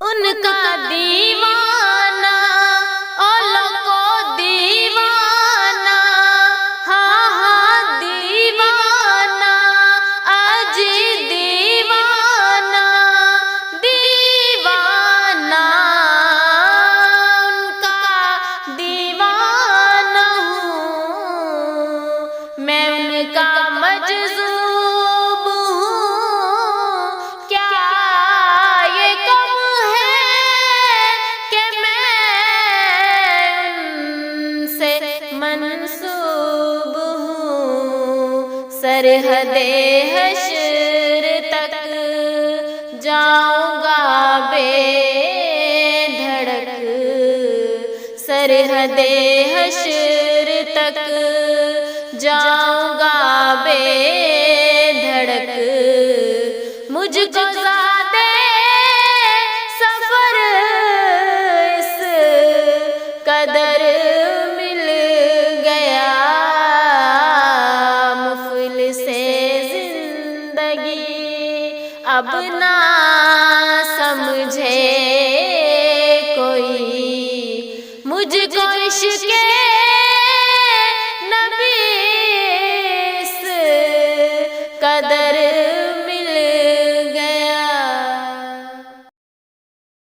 ان کا دیوانہ اولو کو دیوانہ، ہاں ہاں دیوانہ، اجی دیوانہ دیوانہ، ان کا دیوانہ ہوں، میں ان کا مجذوب ہوں، کیا یہ کم ہے کہ میں ان سے منسوب ہوں، سرحد حشر تک جاؤں گا بے دھڑک، سرحد حشر تک جاؤں گا بے دھڑک، مجھ کو زیادہ سفر اس قدر مل گیا، مفلس زندگی اب نہ